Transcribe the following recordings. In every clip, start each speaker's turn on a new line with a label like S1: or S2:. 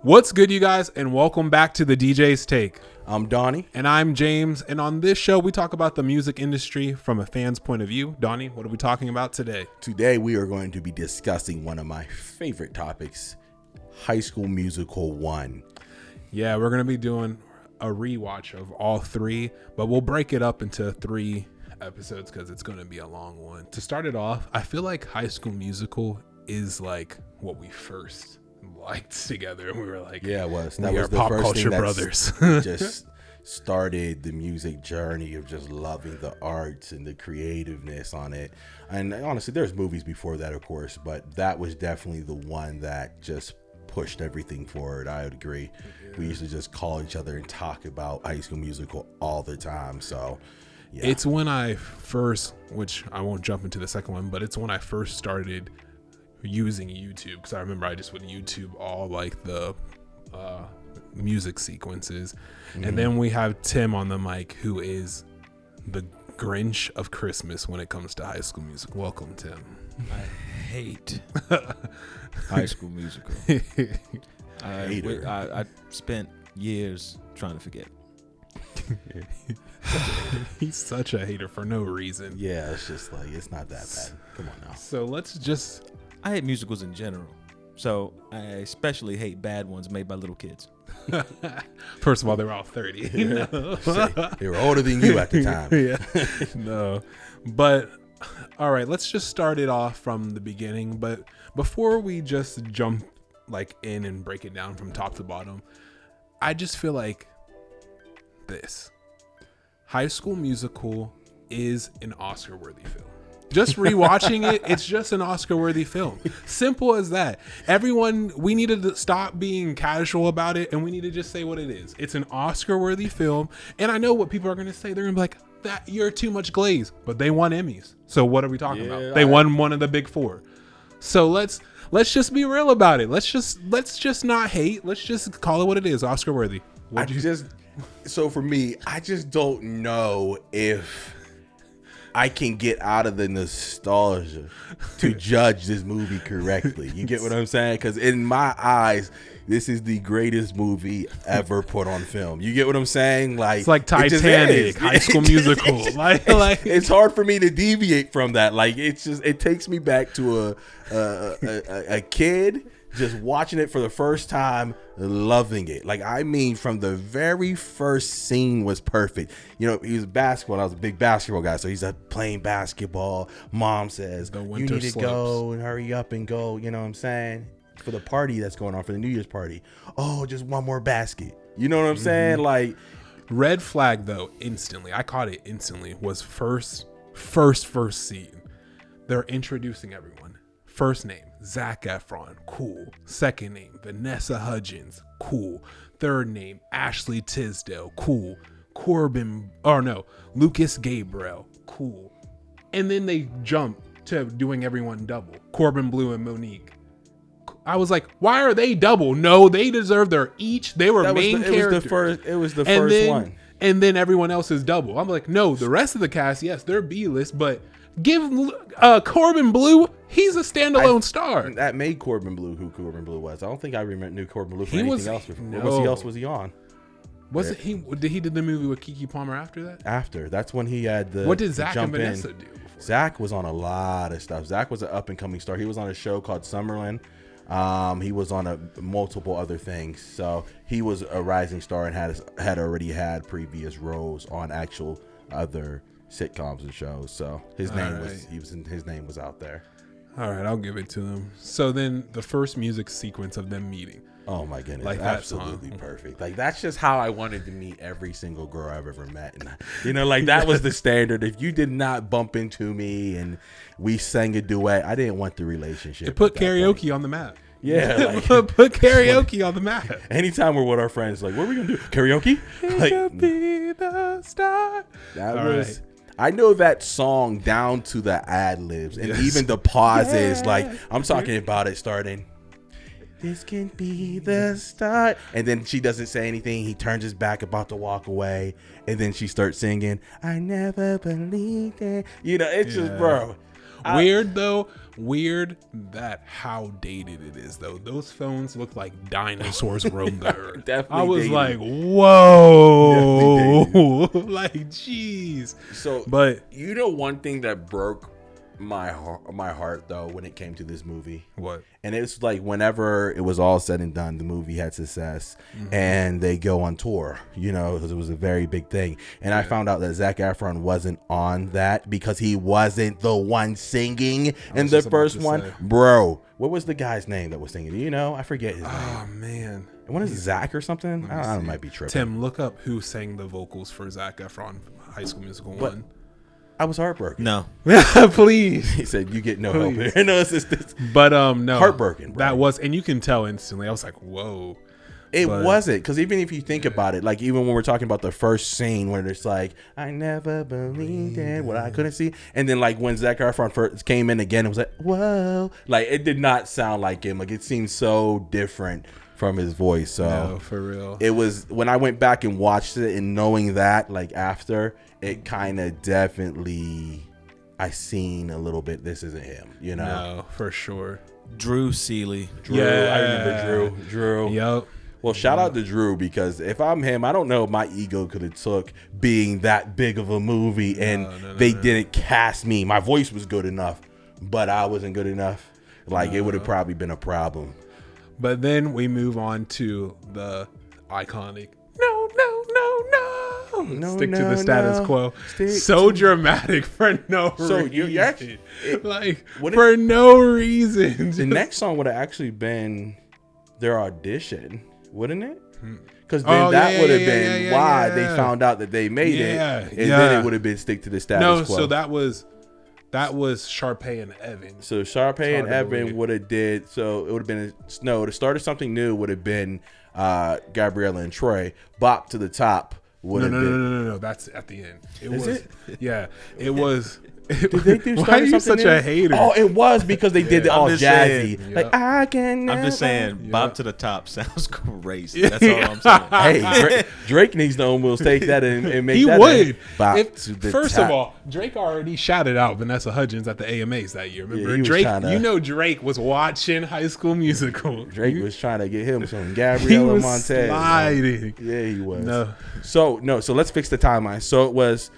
S1: What's good, you guys, and welcome back to the DJ's Take.
S2: I'm Donnie.
S1: And I'm James, and on this show, we talk about the music industry from a fan's point of view. Donnie, what are we talking about today?
S2: Today, we are going to be discussing one of my favorite topics, High School Musical 1.
S1: Yeah, we're going to be doing a rewatch of all three, but we'll break it up into 3 episodes because it's going to be a long one. To start it off, I feel like High School Musical is like what we first liked together, and we were like,
S2: yeah, it was.
S1: That was the pop first culture brothers.
S2: Just started the music journey of just loving the arts and the creativeness on it. And honestly, there's movies before that, of course, but that was definitely the one that just pushed everything forward. I would agree. Yeah. We used to just call each other and talk about High School Musical all the time. So yeah.
S1: It's when I first, which I won't jump into the second one, but it's when I first started using YouTube, because I remember I just would YouTube all like the music sequences. Mm-hmm. And then we have Tim on the mic, who is the Grinch of Christmas when it comes to High School Musical. Welcome, Tim.
S3: I hate High School Musical. I spent years trying to forget.
S1: He's such a hater for no reason.
S2: Yeah, it's just like, it's not that bad. Come on now.
S1: So let's just...
S3: I hate musicals in general. So I especially hate bad ones made by little kids.
S1: First of all, they were all 30.
S2: Yeah. They were older than you at the time.
S1: Yeah. No. But, all right, let's just start it off from the beginning. But before we just jump like in and break it down from top to bottom, I just feel like this. High School Musical is an Oscar-worthy film. Just rewatching it, it's just an Oscar-worthy film. Simple as that. Everyone, we need to stop being casual about it, and we need to just say what it is. It's an Oscar-worthy film, and I know what people are going to say. They're going to be like, "That you're too much glaze," but they won Emmys. So what are we talking about? They won one of the big 4. So let's just be real about it. Let's just not hate. Let's just call it what it is. Oscar-worthy.
S2: So for me, I just don't know if I can get out of the nostalgia to judge this movie correctly. You get what I'm saying? Because in my eyes, this is the greatest movie ever put on film. You get what I'm saying? Like,
S1: it's like Titanic, High School Musical. like
S2: it's hard for me to deviate from that. Like, it takes me back to a kid just watching it for the first time, loving it. Like, I mean, from the very first scene was perfect. You know, he was basketball. I was a big basketball guy, so he's playing basketball. Mom says, "You need to go and hurry up and go." You know what I'm saying? For the party that's going on, for the New Year's party. Oh, just one more basket. You know what I'm saying? Like,
S1: red flag though. Instantly, I caught it instantly. Was first scene. They're introducing everyone. First name, Zac Efron, cool. Second name, Vanessa Hudgens, cool. Third name, Ashley Tisdale, cool. Lucas Gabriel, cool. And then they jump to doing everyone double. Corbin Bleu and Monique. I was like, why are they double? No, they deserve their each. They were main characters.
S2: It was the first one.
S1: And then everyone else is double. I'm like, no, the rest of the cast, yes, they're B-list, but give Corbin Bleu, he's a standalone star.
S2: That made Corbin Bleu who Corbin Bleu was. I don't think I knew Corbin Bleu for anything else before.
S1: No.
S2: What else was he on?
S1: Wasn't he? Did he did the movie with Keke Palmer after that?
S2: That's when he had the.
S1: What did Zac and
S2: jump
S1: Vanessa
S2: in.
S1: do before?
S2: Zac was on a lot of stuff. Zac was an up and coming star. He was on a show called Summerlin. He was on multiple other things. So he was a rising star and had already had previous roles on actual other sitcoms and shows. So his name was out there.
S1: All right, I'll give it to them. So then the first music sequence of them meeting.
S2: Oh my goodness,
S1: like
S2: absolutely perfect. Like, that's just how I wanted to meet every single girl I've ever met. And you know, like, that was the standard. If you did not bump into me and we sang a duet, I didn't want the relationship.
S1: It put karaoke on the map.
S2: Yeah, like,
S1: put karaoke on the map.
S2: Anytime we're with our friends, like, what are we gonna do? Karaoke?
S1: Like, be the star.
S2: That all was. Right. I know that song down to the ad libs and even the pauses. Like, I'm talking about it starting. This can be the start. And then she doesn't say anything. He turns his back about to walk away. And then she starts singing, I never believed it. You know, it's just, bro.
S1: Weird though. Weird that how dated it is though. Those phones look like dinosaurs roamed the earth.
S2: Definitely
S1: I was
S2: dated.
S1: like, whoa, like jeez.
S2: So,
S1: But
S2: you know, one thing that broke my heart though when it came to this movie,
S1: what?
S2: and it's like whenever it was all said and done, the movie had success, and they go on tour, you know, because it was a very big thing. And I found out that Zac Efron wasn't on that because he wasn't the one singing in the
S1: just about
S2: first
S1: to
S2: one.
S1: say.
S2: Bro, what was the guy's name that was singing? Do you know? I forget his name.
S1: Oh man.
S2: What is it, Zach or something? I don't know, I might be tripping.
S1: Tim, look up who sang the vocals for Zac Efron High School Musical 1.
S2: I was heartbroken.
S3: No.
S1: Please.
S2: He said, "You get no help here." No assistance.
S1: But no.
S2: Heartbroken, bro.
S1: That was, and you can tell instantly. I was like, whoa.
S2: It
S1: But-
S2: wasn't, because even if you think about it, like even when we're talking about the first scene where it's like, I never believed in what I couldn't see, and then like when Zac Efron first came in again, it was like, whoa, like it did not sound like him. Like it seemed so different from his voice. So
S1: No, for real.
S2: it was, when I went back and watched it and knowing that, like after, it kind of definitely, I seen a little bit, this isn't him, you know?
S1: No, for sure.
S3: Drew Seeley.
S2: Drew,
S1: Yeah.
S2: I remember Drew.
S1: Yep.
S2: Well, shout out to Drew, because if I'm him, I don't know if my ego could have took being that big of a movie, and they didn't cast me. My voice was good enough, but I wasn't good enough. Like it would have probably been a problem.
S1: But then we move on to the iconic no, no, no, no.
S2: No,
S1: Stick to
S2: no,
S1: the status
S2: no.
S1: quo.
S2: Stick
S1: So dramatic for no
S2: So
S1: reason.
S2: you actually,
S1: like
S2: what
S1: for no reason.
S2: the next song would have actually been their audition, wouldn't it? Because then
S1: Oh,
S2: that
S1: yeah,
S2: would have
S1: yeah,
S2: been
S1: yeah,
S2: why
S1: yeah.
S2: they found out that they made
S1: Yeah,
S2: it, and then
S1: yeah.
S2: it would have been stick to the status
S1: No,
S2: quo.
S1: so that was Sharpay and Evan.
S2: So Sharpay and
S1: hard to
S2: Evan
S1: believe.
S2: would have did, so it would have been to start of something new would have been Gabriella and Troy. Bop to the top would
S1: No,
S2: have
S1: no,
S2: been.
S1: no, no, no, no. That's at the end. It
S2: Is
S1: was.
S2: it?
S1: Yeah, it was.
S2: Did they do
S1: Why
S2: Start
S1: are
S2: of
S1: you
S2: Something
S1: such
S2: New?
S1: a hater?
S2: Oh, it was because they did it
S3: I'm
S2: all
S3: just
S2: jazzy.
S3: saying.
S2: Like I can.
S3: I'm just
S2: never-
S3: saying, Bob to the Top sounds crazy. That's all I'm saying.
S2: Hey, Drake needs to almost take that and make
S1: He
S2: that.
S1: would.
S2: Bop
S1: If-
S2: to the
S1: first
S2: top.
S1: of all, Drake already shouted out Vanessa Hudgens at the AMAs that year. Remember,
S2: Yeah, he was
S1: Drake.
S2: tryna-
S1: You know, Drake was watching High School Musical.
S2: Drake was trying to get him some
S1: He
S2: Gabriella
S1: was
S2: Montez.
S1: sliding.
S2: Yeah, he was.
S1: No.
S2: So let's fix the timeline. So it was,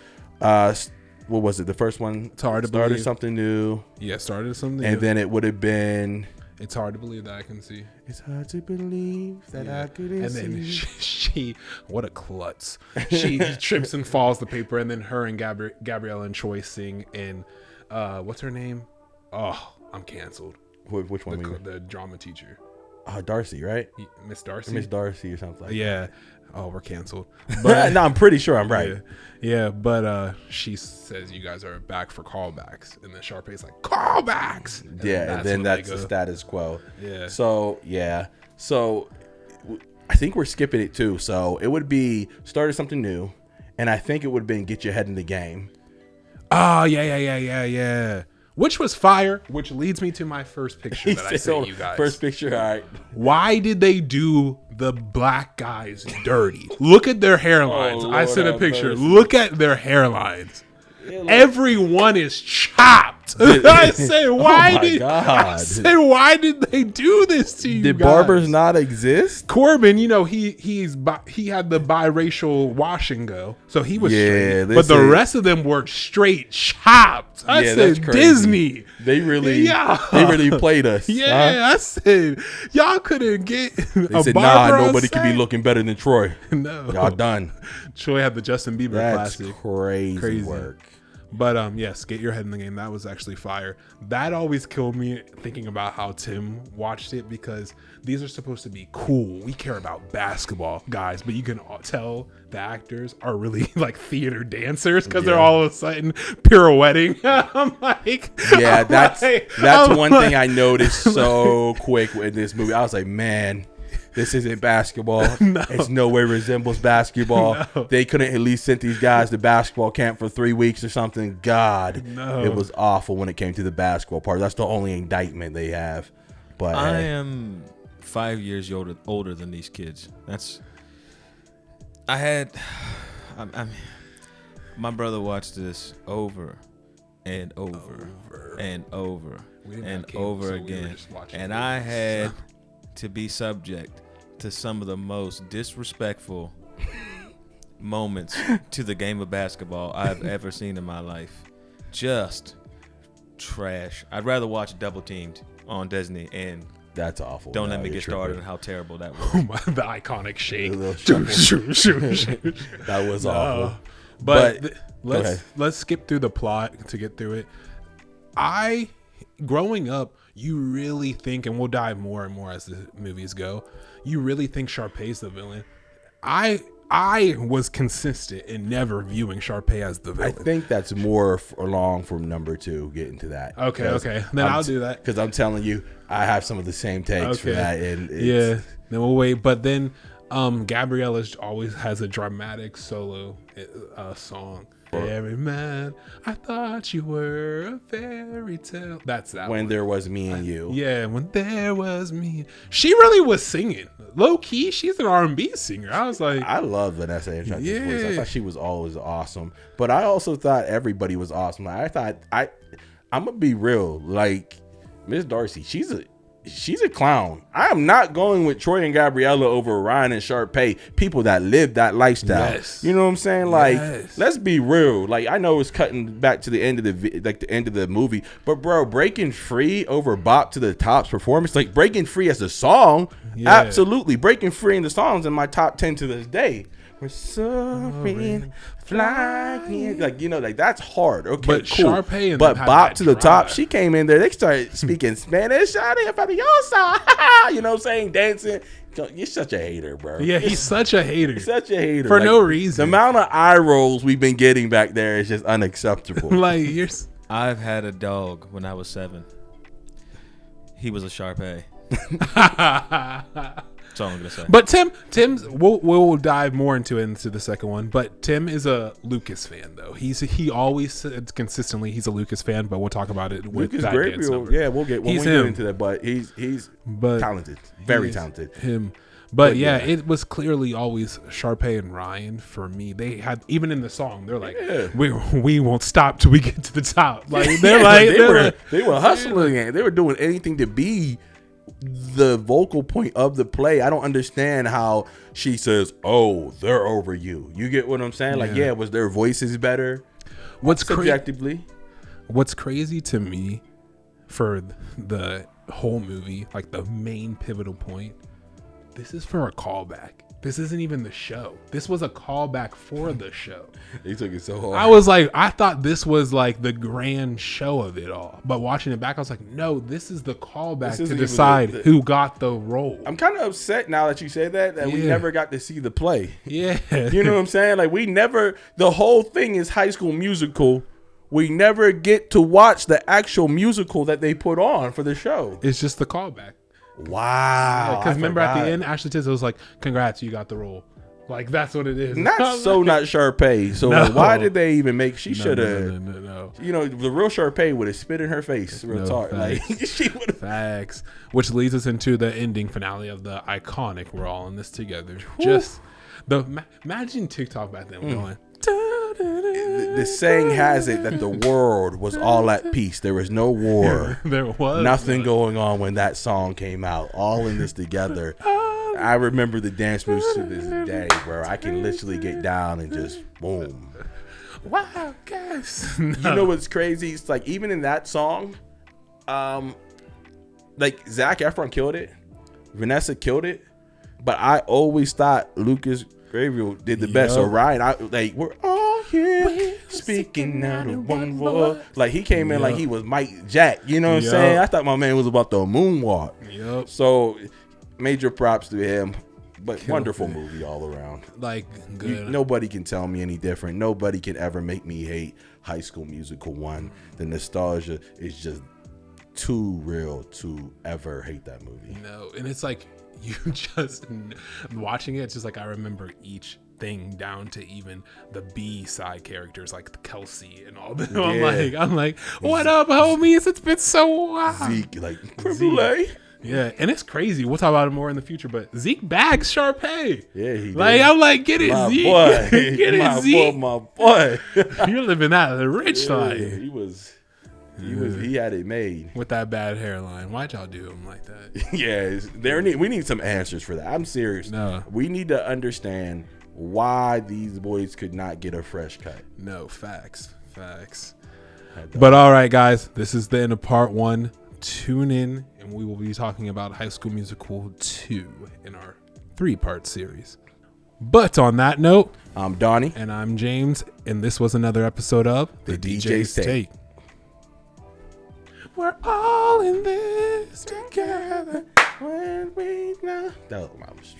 S2: what was it? The first one.
S1: It's hard to
S2: started
S1: believe.
S2: something new,
S1: Yeah, started something.
S2: and
S1: new.
S2: then it would have been.
S1: It's hard to believe that I can see.
S2: It's hard to believe that I couldn't
S1: And then
S2: see.
S1: she what a klutz. She trips and falls the paper, and then her and Gabrielle and Troy sing in what's her name? Oh, I'm canceled.
S2: Which one?
S1: The drama teacher,
S2: Darcy, right?
S1: Miss Darcy.
S2: Miss Darcy or something like
S1: Yeah. Oh, we're canceled.
S2: that.
S1: But
S2: No, I'm pretty sure I'm right.
S1: yeah, but she says you guys are back for callbacks, and then Sharpay's like callbacks. And
S2: Yeah, and then
S1: when they
S2: that's the
S1: go.
S2: status quo.
S1: Yeah.
S2: So I think we're skipping it too. So it would be started something new, and I think it would have been get your head in the game.
S1: Oh yeah. Which was fire. Which leads me to my first picture that I sent you guys.
S2: First picture, all right.
S1: Why did they do the black guys dirty? Look at their hairlines.
S2: Oh,
S1: I
S2: Lord
S1: sent a
S2: have
S1: picture.
S2: mercy.
S1: Look at their hairlines. Everyone is chopped. I said, why
S2: my
S1: did
S2: God.
S1: I said, why did they do this to you?
S2: Did
S1: guys?
S2: barbers not exist?
S1: Corbin, you know, he had the biracial wash and go, so he was
S2: Yeah,
S1: straight.
S2: they
S1: But the
S2: say-
S1: rest of them were straight chopped. I
S2: Yeah,
S1: said
S2: that's crazy.
S1: Disney.
S2: They really,
S1: Yeah.
S2: they really played us.
S1: Yeah,
S2: huh?
S1: I said y'all couldn't get
S2: They
S1: a
S2: said,
S1: barber
S2: nah,
S1: on
S2: nobody could be
S1: set?"
S2: looking better than Troy.
S1: No,
S2: Y'all done.
S1: Troy had the Justin Bieber
S2: That's
S1: classic.
S2: crazy work.
S1: But yes, get your head in the game. That was actually fire. That always killed me thinking about how Tim watched it, because these are supposed to be cool. We care about basketball, guys, but you can tell the actors are really like theater dancers because they're all of a sudden pirouetting. I'm like,
S2: Yeah, that's
S1: I'm
S2: one
S1: like-
S2: thing I noticed so quick in this movie. I was like, man, this isn't basketball. It's no way resembles basketball.
S1: No.
S2: They couldn't at least send these guys to basketball camp for 3 weeks or something. God,
S1: No.
S2: it was awful when it came to the basketball part. That's the only indictment they have. But
S3: I
S2: hey,
S3: am 5 years older than these kids. My brother watched this over and over and over
S1: We didn't
S3: and
S1: have cable,
S3: over
S1: so we were
S3: again.
S1: just watching
S3: And
S1: videos.
S3: I had to be subject to some of the most disrespectful moments to the game of basketball I've ever seen in my life. Just trash. I'd rather watch Double Teamed on Disney, and
S2: That's awful.
S3: don't
S2: No,
S3: let me
S2: you're
S3: get started on
S2: tripping.
S3: how terrible that was.
S1: Oh my, the iconic shake.
S2: The little
S1: Shoot,
S2: shuffle.
S1: shoot.
S2: That was awful.
S1: But,
S2: Go ahead.
S1: let's skip through the plot to get through it. Growing up, you really think, and we'll dive more and more as the movies go, you really think Sharpay's the villain. I was consistent in never viewing Sharpay as the
S2: I
S1: villain.
S2: think that's more along from number 2 getting to that.
S1: Okay. Then I'll do that.
S2: Because I'm telling you, I have some of the same takes for that. And
S1: Yeah. Then we'll wait. But then Gabriella always has a dramatic solo song. Fairy man, I thought you were a fairy tale. That's that
S2: When
S1: one.
S2: There Was Me and You.
S1: Yeah, when there was me. She really was singing. Low key, she's an R&B singer. I was like,
S2: I love Vanessa Hudgens' voice. I
S1: Yeah.
S2: thought she was always awesome. But I also thought everybody was awesome. I'm going to be real. Like, Miss Darcy, she's a clown. I am not going with Troy and Gabriella over Ryan and Sharpay, people that live that lifestyle.
S1: Yes.
S2: You know what I'm saying? Like,
S1: Yes.
S2: let's be real. Like, I know it's cutting back to the end of the end of the movie, but bro, breaking free over Bop to the Top's performance, like breaking free as a song,
S1: Yeah.
S2: absolutely. Breaking free in the songs in my top 10 to this day. We're soaring, flying, like, you know, like that's hard. Okay,
S1: But
S2: cool.
S1: Sharpay and
S2: But
S1: them had
S2: Bop
S1: that
S2: to the Top,
S1: drive.
S2: she came in there. They started speaking Spanish. You know what I'm saying? Dancing. You're such a hater, bro.
S1: yeah, he's such a hater.
S2: Such a hater
S1: For
S2: Like,
S1: no reason.
S2: The amount of eye rolls we've been getting back there is just unacceptable.
S1: Like, you're.
S3: I've had a dog when I was 7. He was a Sharpay. That's all I'm gonna say.
S1: But Tim's we'll dive more into the second one. But Tim is a Lucas fan though. He always said consistently he's a Lucas fan. But we'll talk about it with
S2: Lucas
S1: that dance
S2: Gabriel,
S1: number.
S2: yeah, we'll get
S1: He's
S2: get
S1: him.
S2: into that. But he's
S1: But
S2: talented, very
S1: he's
S2: talented.
S1: Him. But yeah,
S2: yeah.
S1: it was clearly always Sharpay and Ryan for me. They had, even in the song, they're like,
S2: Yeah.
S1: we won't stop till we get to the top. Like they're
S2: Yeah,
S1: like
S2: they were hustling it. They were doing anything to be the vocal point of the play. I don't understand how she says, "Oh, they're over you." You get what I'm saying? Like,
S1: Yeah.
S2: yeah, was their voices better?
S1: What's
S2: Subjectively,
S1: What's crazy to me for the whole movie, like the main pivotal point, this is for a callback. This isn't even the show. This was a callback for the show.
S2: they took it so hard.
S1: I was like, I thought this was like the grand show of it all. But watching it back, I was like, no, this is the callback
S2: This
S1: to
S2: isn't even
S1: decide
S2: the-
S1: who got the role.
S2: I'm kind of upset now that you say that we
S1: Yeah.
S2: never got to see the play.
S1: Yeah.
S2: You know what I'm saying? Like, we never, the whole thing is High School Musical. We never get to watch the actual musical that they put on for the show.
S1: It's just the callback.
S2: Wow.
S1: Because
S2: I
S1: remember at the
S2: forgot.
S1: end, Ashley Tisdale was like, congrats, you got the role. Like, that's what it is.
S2: Not Sharpay. So
S1: No.
S2: why did they even make? She should have.
S1: No.
S2: You know, the real Sharpay would have spit in her face. Real
S1: No,
S2: talk. Like,
S1: facts.
S2: she would have.
S1: Facts. Which leads us into the ending finale of the iconic "We're All in This Together." Just imagine TikTok back then going.
S2: The saying has it that the world was all at peace. There was no war.
S1: There was
S2: Nothing going on when that song came out. All in this together. I remember the dance moves to this day, bro. I can literally get down and just boom.
S1: Wow, guys.
S2: You know what's crazy? It's like even in that song, like Zac Efron killed it, Vanessa killed it, but I always thought Lucas Gabriel did the best. So
S1: Yup.
S2: Ryan, we're all here speaking out of one voice. Like he came in like
S1: Yup.
S2: he was Mike Jack. You know what I'm
S1: Yup.
S2: saying? I thought my man was about the moonwalk.
S1: Yep.
S2: So major props to him. But
S1: Killed
S2: wonderful
S1: it.
S2: movie all around.
S1: Like good.
S2: Nobody can tell me any different. Nobody can ever make me hate High School Musical 1. The nostalgia is just too real to ever hate that movie.
S1: No, and it's like you just watching it. It's just like I remember each thing down to even the B side characters like Kelsey and all that. I'm like, what up, homies? It's been so wild.
S2: Zeke, like, creme brulee.
S1: Yeah, and it's crazy. We'll talk about it more in the future. But Zeke bags Sharpay.
S2: Yeah, he did.
S1: Like I'm like, get it,
S2: My
S1: Zeke.
S2: boy.
S1: Get it,
S2: my
S1: Zeke.
S2: boy, my boy.
S1: You're living that the rich
S2: Yeah,
S1: life
S2: he had it made.
S1: with that bad hairline. Why'd y'all do him like that?
S2: Yeah, we need some answers for that. I'm serious.
S1: No.
S2: We need to understand why these boys could not get a fresh cut.
S1: No, facts. But all right, guys, this is the end of part 1. Tune in, and we will be talking about High School Musical 2 in our 3-part series. But on that note,
S2: I'm Donnie.
S1: and I'm James, and this was another episode of
S2: The DJ's Take.
S1: We're all in this together.
S2: When we know. That was,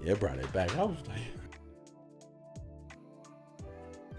S2: yeah, brought it back. I was like.